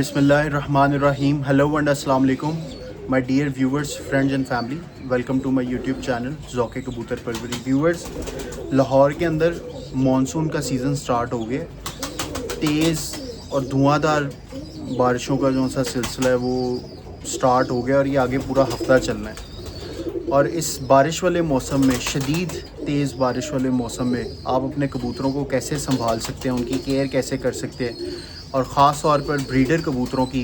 Bismillahirrahmanirrahim. Hello and Assalamu alaikum. My dear viewers, friends and family. Welcome to my YouTube channel ज़ौक़े कबूतर Porvorim. Viewers, Lahore के अंदर monsoon का season start हो गया. तेज़ और धुआंधार बारिशों का जो सा सिलसिला है वो स्टार्ट हो गया और ये आगे पूरा हफ्ता चलना है. और इस बारिश वाले मौसम में, शदीद तेज़ बारिश वाले मौसम में आप अपने कबूतरों को कैसे संभाल सकते हैं, उनकी केयर कैसे कर सकते हैं और ख़ास तौर पर ब्रीडर कबूतरों की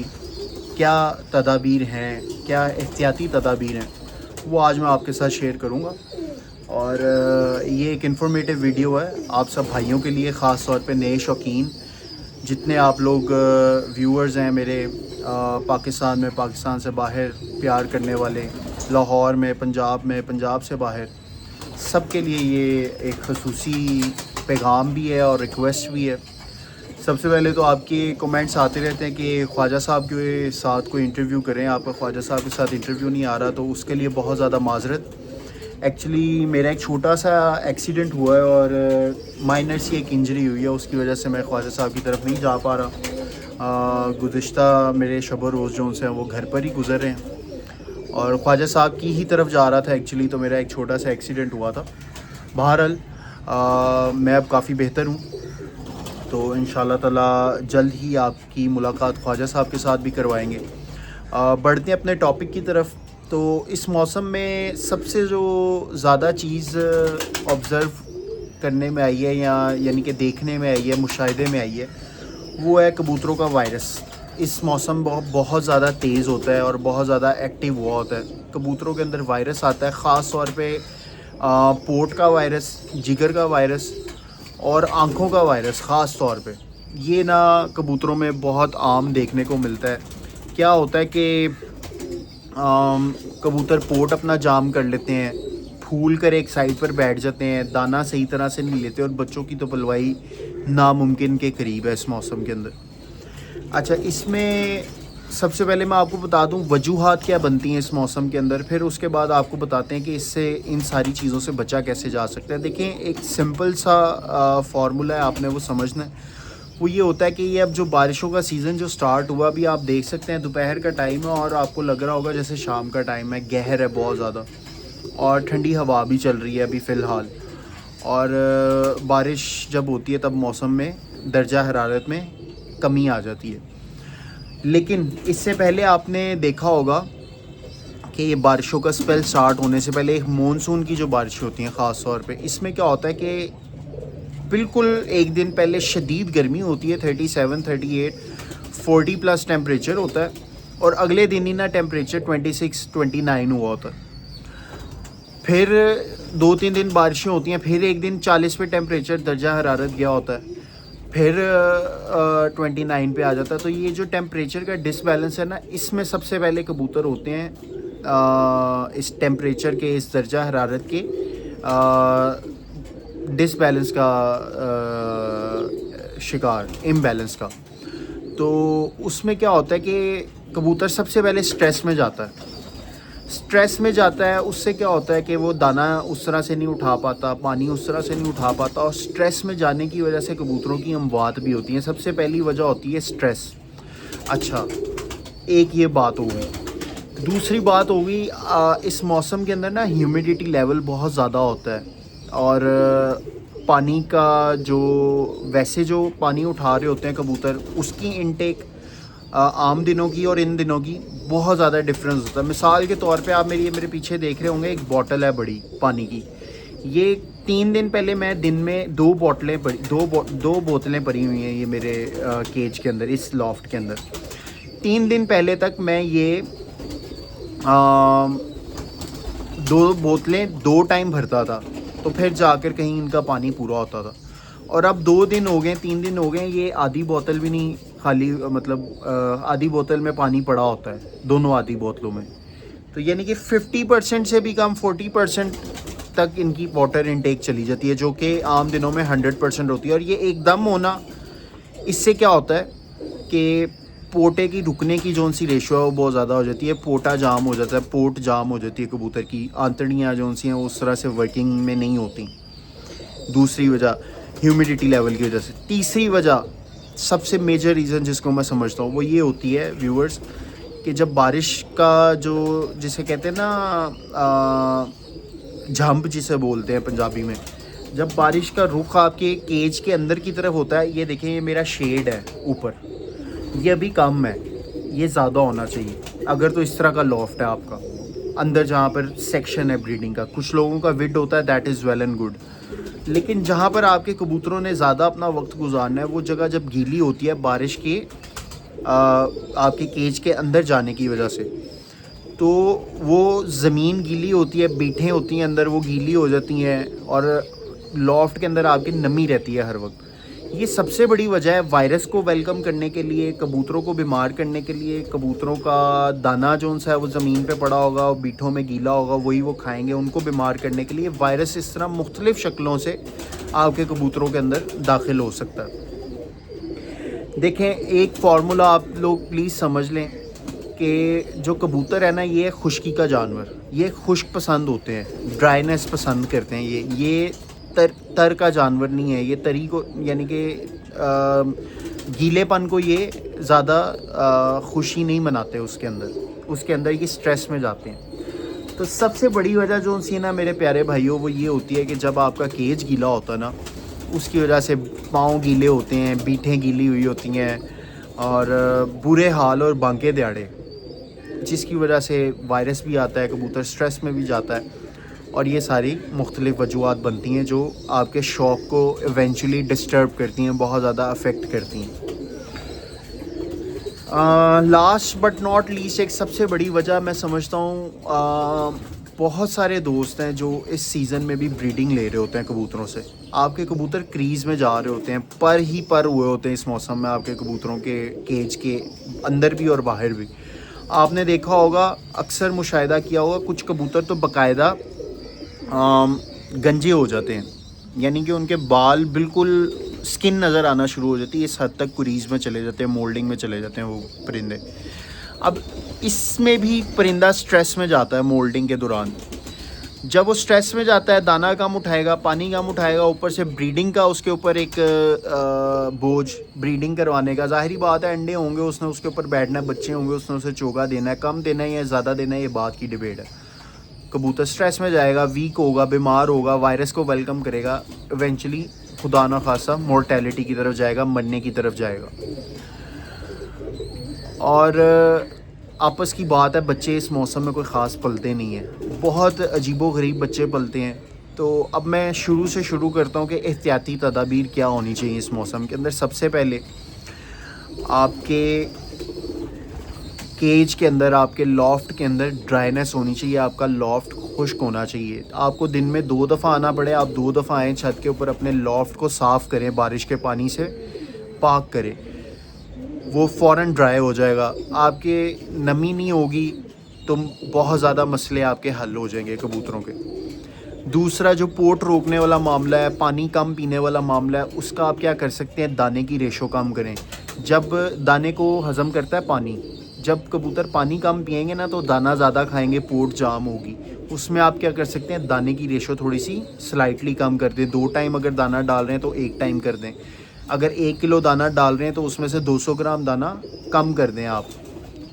क्या तदाबीर हैं, क्या एहतियाती तदाबीर हैं, वो आज मैं आपके साथ शेयर करूँगा. और ये एक इन्फॉर्मेटिव वीडियो है आप सब भाइयों के लिए, ख़ास तौर पे नए शौकीन जितने आप लोग व्यूअर्स हैं मेरे पाकिस्तान में, पाकिस्तान से बाहर प्यार करने वाले, लाहौर में, पंजाब से बाहर, सब के लिए ये एक खसूसी पैगाम भी है और रिक्वेस्ट भी है. सबसे पहले तो आपके कमेंट्स आते रहते हैं कि ख्वाजा साहब के साथ कोई इंटरव्यू करें. आपका ख्वाजा साहब के साथ इंटरव्यू नहीं आ रहा, तो उसके लिए बहुत ज़्यादा माजरत. एक्चुअली मेरा एक छोटा सा एक्सीडेंट हुआ है और माइनर सी एक इंजरी हुई है, उसकी वजह से मैं ख्वाजा साहब की तरफ नहीं जा पा रहा. गुज़िश्ता मेरे शब रोज़ जो उनसे हैं वो घर पर ही गुज़र रहे हैं और ख्वाजा साहब की ही तरफ जा रहा था एक्चुअली. तो मेरा एक छोटा सा एक्सीडेंट हुआ था. बहरहाल मैं अब काफ़ी बेहतर हूँ, तो इंशाल्लाह ताला जल्द ही आपकी मुलाकात ख्वाजा साहब के साथ भी करवाएंगे. बढ़ते हैं अपने टॉपिक की तरफ. तो इस मौसम में सबसे जो ज़्यादा चीज़ ऑब्ज़र्व करने में आई है यानी कि देखने में आई है, मुशाहिदे में आई है, वो है कबूतरों का वायरस. इस मौसम बहुत ज़्यादा तेज़ होता है और बहुत ज़्यादा एक्टिव हुआ होता है. कबूतरों के अंदर वायरस आता है, ख़ास तौर पे पोट का वायरस, जिगर का वायरस और आँखों का वायरस. ख़ास तौर पे ये ना कबूतरों में बहुत आम देखने को मिलता है. क्या होता है कि कबूतर पोट अपना जाम कर लेते हैं, फूल कर एक साइड पर बैठ जाते हैं, दाना सही तरह से नहीं लेते और बच्चों की तो पलवाई नामुमकिन के करीब है इस मौसम के अंदर. अच्छा, इसमें सबसे पहले मैं आपको बता दूं वजूहात क्या बनती हैं इस मौसम के अंदर, फिर उसके बाद आपको बताते हैं कि इससे इन सारी चीज़ों से बचा कैसे जा सकता है. देखें, एक सिंपल सा फार्मूला है, आपने वो समझना है. वो ये होता है कि ये अब जो बारिशों का सीज़न जो स्टार्ट हुआ, अभी आप देख सकते हैं दोपहर का टाइम है और आपको लग रहा होगा जैसे शाम का टाइम है. गहर है बहुत ज़्यादा और ठंडी हवा भी चल रही है अभी फ़िलहाल. और बारिश जब होती है तब मौसम में दर्जा हरारत में कमी आ जाती है. लेकिन इससे पहले आपने देखा होगा कि ये बारिशों का स्पेल स्टार्ट होने से पहले एक मानसून की जो बारिश होती हैं ख़ास तौर पे, इसमें क्या होता है कि बिल्कुल एक दिन पहले शदीद गर्मी होती है, 37, 38, 40 प्लस टेम्परेचर होता है और अगले दिन ही ना टेम्परेचर 26, 29 हुआ होता है. फिर 2-3 दिन बारिशें होती हैं, फिर एक दिन 40 पे टेम्परेचर दर्जा हरारत गया होता है, फिर 29 पे आ जाता है. तो ये जो टेम्परेचर का डिसबैलेंस है ना, इसमें सबसे पहले कबूतर होते हैं इस टेम्परेचर के, इस दर्जा हरारत के डिसबैलेंस का शिकार, इम्बैलेंस का. तो उसमें क्या होता है कि कबूतर सबसे पहले स्ट्रेस में जाता है. स्ट्रेस में जाता है, उससे क्या होता है कि वो दाना उस तरह से नहीं उठा पाता, पानी उस तरह से नहीं उठा पाता और स्ट्रेस में जाने की वजह से कबूतरों की अमवात भी होती हैं. सबसे पहली वजह होती है स्ट्रेस. अच्छा, एक ये बात हो गई. दूसरी बात हो गई, इस मौसम के अंदर ना ह्यूमिडिटी लेवल बहुत ज़्यादा होता है और पानी का जो वैसे जो पानी उठा रहे होते हैं कबूतर, उसकी इनटेक आम दिनों की और इन दिनों की बहुत ज़्यादा डिफरेंस होता है. मिसाल के तौर पे आप मेरे पीछे देख रहे होंगे, एक बॉटल है बड़ी पानी की. ये 3 दिन पहले मैं दिन में 2 बोतलें भरी हुई हैं ये मेरे केज के अंदर, इस लॉफ्ट के अंदर. 3 दिन पहले तक मैं ये 2 बोतलें 2 टाइम भरता था, तो फिर जाकर कहीं इनका पानी पूरा होता था. और अब 2 दिन हो गए, 3 दिन हो गए, ये आधी बोतल भी नहीं खाली, मतलब आधी बोतल में पानी पड़ा होता है, दोनों आधी बोतलों में. तो यानी कि 50% से भी कम, 40% तक इनकी वाटर इनटेक चली जाती है, जो कि आम दिनों में 100% होती है. और ये एकदम होना, इससे क्या होता है कि पोटे की रुकने की जो सी रेशो है वो बहुत ज़्यादा हो जाती है. पोटा जाम हो जाता है, पोट जाम हो जाती है कबूतर की. आंतड़ियाँ जो सी हैं उस तरह से वर्किंग में नहीं होती. दूसरी वजह ह्यूमिडिटी लेवल की वजह से. तीसरी वजह सबसे मेजर रीज़न जिसको मैं समझता हूँ वो ये होती है व्यूअर्स कि जब बारिश का जो जिसे कहते हैं ना झंप जिसे बोलते हैं पंजाबी में, जब बारिश का रुख आपके केज के अंदर की तरफ होता है, ये देखें ये मेरा शेड है ऊपर, ये अभी कम है, ये ज़्यादा होना चाहिए अगर तो इस तरह का लॉफ्ट है आपका अंदर जहाँ पर सेक्शन है ब्रीडिंग का। कुछ लोगों का विड होता है, that is well and good, लेकिन जहाँ पर आपके कबूतरों ने ज़्यादा अपना वक्त गुजारना है वो जगह जब गीली होती है बारिश के आपके केज के अंदर जाने की वजह से, तो वो ज़मीन गीली होती है, बीठें होती हैं अंदर, वो गीली हो जाती हैं और लॉफ्ट के अंदर आपकी नमी रहती है हर वक्त। ये सबसे बड़ी वजह है वायरस को वेलकम करने के लिए, कबूतरों को बीमार करने के लिए। कबूतरों का दाना जो सा है वो ज़मीन पे पड़ा होगा और बीठों में गीला होगा, वही वो खाएंगे, उनको बीमार करने के लिए वायरस इस तरह मुख्तलिफ़ शक्लों से आपके कबूतरों के अंदर दाखिल हो सकता है। देखें, एक फार्मूला आप लोग प्लीज़ समझ लें कि जो कबूतर है ना, ये खुश्की का जानवर, ये खुश्क पसंद होते हैं, ड्राइनेस पसंद करते हैं। ये तर का जानवर नहीं है, ये तरी को यानी कि गीलेपन को ये ज़्यादा खुशी नहीं मनाते उसके अंदर ये स्ट्रेस में जाते हैं। तो सबसे बड़ी वजह जो सी ना मेरे प्यारे भाइयों वो ये होती है कि जब आपका केज गीला होता है ना, उसकी वजह से पाँव गीले होते हैं, बीठें गीली हुई होती हैं और बुरे हाल और बांके दिहाड़े, जिसकी वजह से वायरस भी आता है, कबूतर स्ट्रेस में भी जाता है और ये सारी मुख्तलिफ़ वजूहात बनती हैं जो आपके शौक़ को इवेंचुअली डिस्टर्ब करती हैं, बहुत ज़्यादा अफेक्ट करती हैं। लास्ट बट नॉट लीस्ट एक सबसे बड़ी वजह मैं समझता हूँ, बहुत सारे दोस्त हैं जो इस सीज़न में भी ब्रीडिंग ले रहे होते हैं कबूतरों से। आपके कबूतर क्रीज़ में जा रहे होते हैं, पर हुए होते हैं इस मौसम में आपके कबूतरों के केज के अंदर भी और बाहर भी। आपने देखा होगा, अक्सर मुशाहिदा किया होगा, कुछ कबूतर तो बाकायदा गंजे हो जाते हैं, यानी कि उनके बाल बिल्कुल स्किन नज़र आना शुरू हो जाती है, इस हद तक कुरीज़ में चले जाते हैं, मोल्डिंग में चले जाते हैं वो परिंदे। अब इसमें भी परिंदा स्ट्रेस में जाता है मोल्डिंग के दौरान। जब वो स्ट्रेस में जाता है, दाना कम उठाएगा, पानी कम उठाएगा, ऊपर से ब्रीडिंग का उसके ऊपर एक बोझ ब्रीडिंग करवाने का। ज़ाहिरी बात है, अंडे होंगे, उसने उसके ऊपर बैठना है, बच्चे होंगे, उसने उसे चोगा देना है, कम देना है या ज़्यादा देना है, ये बात की डिबेट है। कबूतर स्ट्रेस में जाएगा, वीक होगा, बीमार होगा, वायरस को वेलकम करेगा, इवेंचुअली खुदा ना खासा मोर्टेलिटी की तरफ जाएगा, मरने की तरफ जाएगा। और आपस की बात है, बच्चे इस मौसम में कोई ख़ास पलते नहीं हैं, बहुत अजीबो-गरीब बच्चे पलते हैं। तो अब मैं शुरू से शुरू करता हूँ कि एहतियाती तदाबीर क्या होनी चाहिए इस मौसम के अंदर। सबसे पहले आपके केज के अंदर, आपके लॉफ्ट के अंदर ड्राइनेस होनी चाहिए, आपका लॉफ्ट खुश्क होना चाहिए। आपको दिन में 2 दफ़ा आना पड़े, आप 2 दफ़ा आएँ छत के ऊपर, अपने लॉफ्ट को साफ़ करें, बारिश के पानी से पाक करें, वो फ़ौरन ड्राई हो जाएगा। आपके नमी नहीं होगी तो बहुत ज़्यादा मसले आपके हल हो जाएंगे कबूतरों के। दूसरा, जो पोट रोकने वाला मामला है, पानी कम पीने वाला मामला है, उसका आप क्या कर सकते हैं, दाने की रेशो कम करें। जब दाने को हज़म करता है पानी, जब कबूतर पानी कम पिएंगे ना तो दाना ज़्यादा खाएंगे, पोट जाम होगी। उसमें आप क्या कर सकते हैं, दाने की रेशो थोड़ी सी स्लाइटली कम कर दें। 2 टाइम अगर दाना डाल रहे हैं तो 1 टाइम कर दें। अगर 1 किलो दाना डाल रहे हैं तो उसमें से 200 ग्राम दाना कम कर दें आप।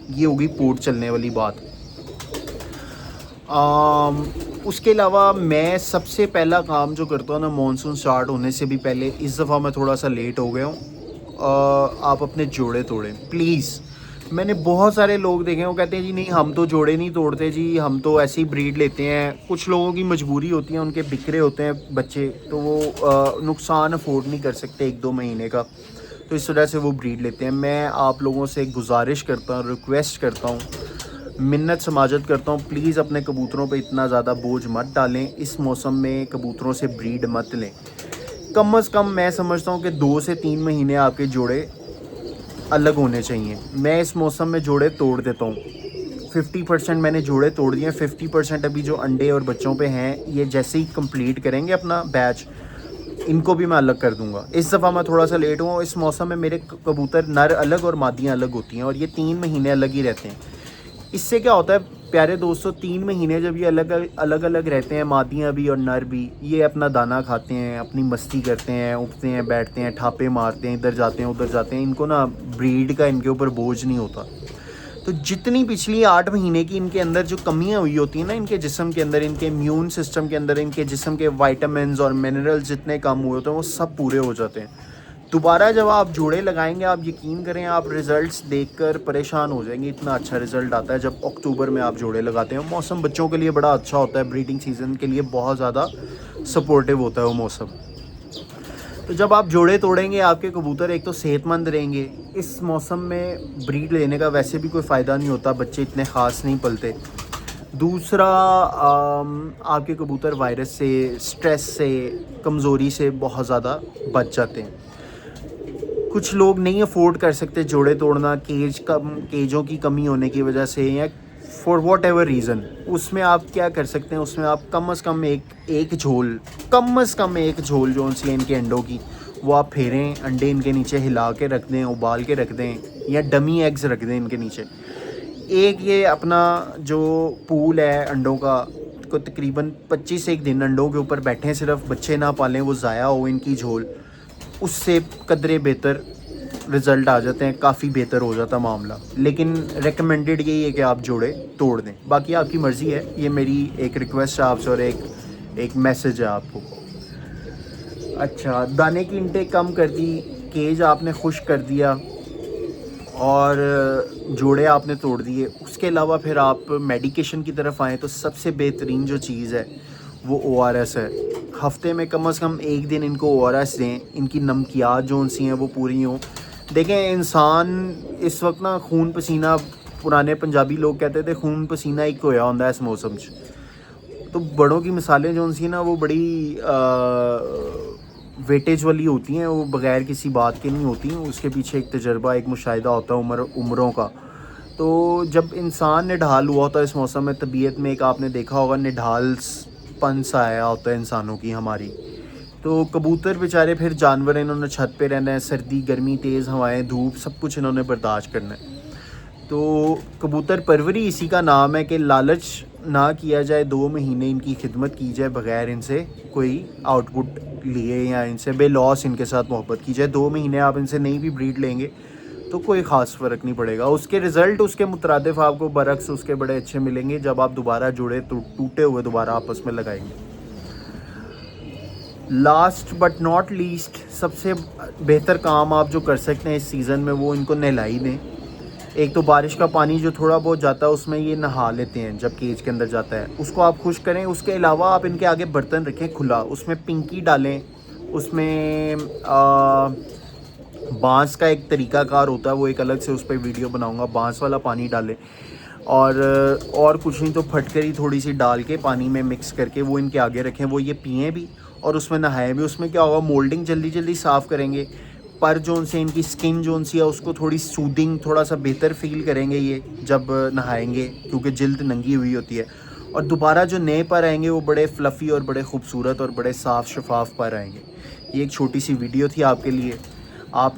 ये होगी पोट चलने वाली बात। उसके अलावा मैं सबसे पहला काम जो करता हूँ ना, मानसून स्टार्ट होने से भी पहले, इस दफ़ा मैं थोड़ा सा लेट हो गया हूँ, आप अपने जोड़े तोड़ें प्लीज़। मैंने बहुत सारे लोग देखे हैं, वो कहते हैं जी नहीं हम तो जोड़े नहीं तोड़ते जी, हम तो ऐसे ही ब्रीड लेते हैं। कुछ लोगों की मजबूरी होती है, उनके बिखरे होते हैं बच्चे, तो वो नुकसान अफोर्ड नहीं कर सकते 1-2 महीने का, तो इस वजह से वो ब्रीड लेते हैं। मैं आप लोगों से गुजारिश करता हूँ, रिक्वेस्ट करता हूँ, मिन्नत समाजत करता हूँ, प्लीज़ अपने कबूतरों पे इतना ज़्यादा बोझ मत डालें। इस मौसम में कबूतरों से ब्रीड मत लें। कम अज़ कम मैं समझता हूँ कि 2 से 3 महीने आपके जोड़े अलग होने चाहिए। मैं इस मौसम में जोड़े तोड़ देता हूँ। 50% मैंने जोड़े तोड़ दिए, 50% अभी जो अंडे और बच्चों पे हैं, ये जैसे ही कंप्लीट करेंगे अपना बैच, इनको भी मैं अलग कर दूंगा। इस दफ़ा मैं थोड़ा सा लेट हुआ। इस मौसम में मेरे कबूतर नर अलग और मादियाँ अलग होती हैं और ये 3 महीने अलग ही रहते हैं। इससे क्या होता है, प्यारे दोस्तों 3 महीने जब ये अलग अलग रहते हैं, मादियाँ भी और नर भी, ये अपना दाना खाते हैं, अपनी मस्ती करते हैं, उठते हैं, बैठते हैं, ठापे मारते हैं, इधर जाते हैं उधर जाते हैं, इनको ना ब्रीड का इनके ऊपर बोझ नहीं होता। तो जितनी पिछली 8 महीने की इनके अंदर जो कमियां हुई होती हैं ना, इनके जिस्म के अंदर, इनके इम्यून सिस्टम के अंदर, इनके जिस्म के वाइटामिन और मिनरल्स जितने कम हुए होते हैं वो सब पूरे हो जाते हैं। दोबारा जब आप जोड़े लगाएंगे, आप यकीन करें आप रिज़ल्ट्स देखकर परेशान हो जाएंगे, इतना अच्छा रिज़ल्ट आता है जब अक्टूबर में आप जोड़े लगाते हैं। मौसम बच्चों के लिए बड़ा अच्छा होता है, ब्रीडिंग सीज़न के लिए बहुत ज़्यादा सपोर्टिव होता है वो मौसम। तो जब आप जोड़े तोड़ेंगे आपके कबूतर एक तो सेहतमंद रहेंगे। इस मौसम में ब्रीड लेने का वैसे भी कोई फ़ायदा नहीं होता, बच्चे इतने ख़ास नहीं पलते। दूसरा, आपके कबूतर वायरस से, स्ट्रेस से, कमज़ोरी से बहुत ज़्यादा बच जाते हैं। कुछ लोग नहीं अफोर्ड कर सकते जोड़े तोड़ना, केजों की कमी होने की वजह से, या फॉर वॉट एवर रीज़न। उसमें आप क्या कर सकते हैं, उसमें आप कम से कम एक झोल जो सी है इनके अंडों की, वो आप फेरें, अंडे इनके नीचे हिला के रख दें, उबाल के रख दें, या डमी एग्स रख दें इनके नीचे। एक ये अपना जो पूल है अंडों का, को तकरीबन 25 एक दिन अंडों के ऊपर बैठें, सिर्फ बच्चे ना पालें, वो ज़ाया हो इनकी झोल, उससे कदरे बेहतर रिज़ल्ट आ जाते हैं, काफ़ी बेहतर हो जाता मामला। लेकिन रेकमेंडेड यही है कि आप जोड़े तोड़ दें, बाकी आपकी मर्ज़ी है। ये मेरी एक रिक्वेस्ट है आपसे और एक मैसेज है आपको। अच्छा, दाने की इंटेक कम कर दी, केज आपने खुश्क कर दिया और जोड़े आपने तोड़ दिए, उसके अलावा फिर आप मेडिकेशन की तरफ आएँ तो सबसे बेहतरीन जो चीज़ है वो ORS है। हफ्ते में कम से कम एक दिन इनको ORS दें, इनकी नमकियात जो उनसी हैं वो पूरी हों। देखें, इंसान इस वक्त ना खून पसीना, पुराने पंजाबी लोग कहते थे खून पसीना एक होया होंदा इस मौसम च। तो बड़ों की मिसालें जो उनसी ना वो बड़ी वेटेज वाली होती हैं, वो बग़ैर किसी बात के नहीं होती हैं, उसके पीछे एक तजर्बा, एक मुशाहिदा होता है उम्रों का। तो जब इंसान निढाल हुआ होता है इस मौसम में, तबीयत में एक आपने देखा होगा निढालपन सा आया होता है इंसानों की, हमारी। तो कबूतर बेचारे फिर जानवर, इन्होंने छत पे रहना है, सर्दी गर्मी तेज़ हवाएं धूप सब कुछ इन्होंने बर्दाश्त करना है। तो कबूतर परवरी इसी का नाम है कि लालच ना किया जाए, 2 महीने इनकी खिदमत की जाए बग़ैर इनसे कोई आउटपुट लिए, या इनसे बेलॉस इनके साथ मोहब्बत की जाए। 2 महीने आप इनसे नहीं भी ब्रीड लेंगे तो कोई ख़ास फ़र्क नहीं पड़ेगा। उसके रिज़ल्ट उसके मुतरादिफ आपको बरक्स उसके बड़े अच्छे मिलेंगे जब आप दोबारा जोड़े टूटे हुए दोबारा आपस में लगाएंगे। लास्ट बट नॉट लीस्ट, सबसे बेहतर काम आप जो कर सकते हैं इस सीज़न में, वो इनको नहलाई दें। एक तो बारिश का पानी जो थोड़ा बहुत जाता है उसमें ये नहा लेते हैं जब केज के अंदर जाता है, उसको आप खुश करें। उसके अलावा आप इनके आगे बर्तन रखें खुला, उसमें पिंकी डालें, उसमें बांस का एक तरीकाकार होता है, वो एक अलग से उस पर वीडियो बनाऊंगा, बांस वाला पानी डालें। और कुछ नहीं तो फटकरी थोड़ी सी डाल के पानी में मिक्स करके वो इनके आगे रखें, वो ये पिएँ भी और उसमें नहाएं भी। उसमें क्या होगा, मोल्डिंग जल्दी जल्दी साफ़ करेंगे, पर जो उनसे इनकी स्किन जो उनसी है उसको थोड़ी सूदिंग, थोड़ा सा बेहतर फील करेंगे ये जब नहाएंगे, क्योंकि जिल्द नंगी हुई होती है। और दोबारा जो नए पर आएंगे वो बड़े फ्लफ़ी और बड़े खूबसूरत और बड़े साफ़ शफाफ पर आएंगे। ये एक छोटी सी वीडियो थी आपके लिए। आप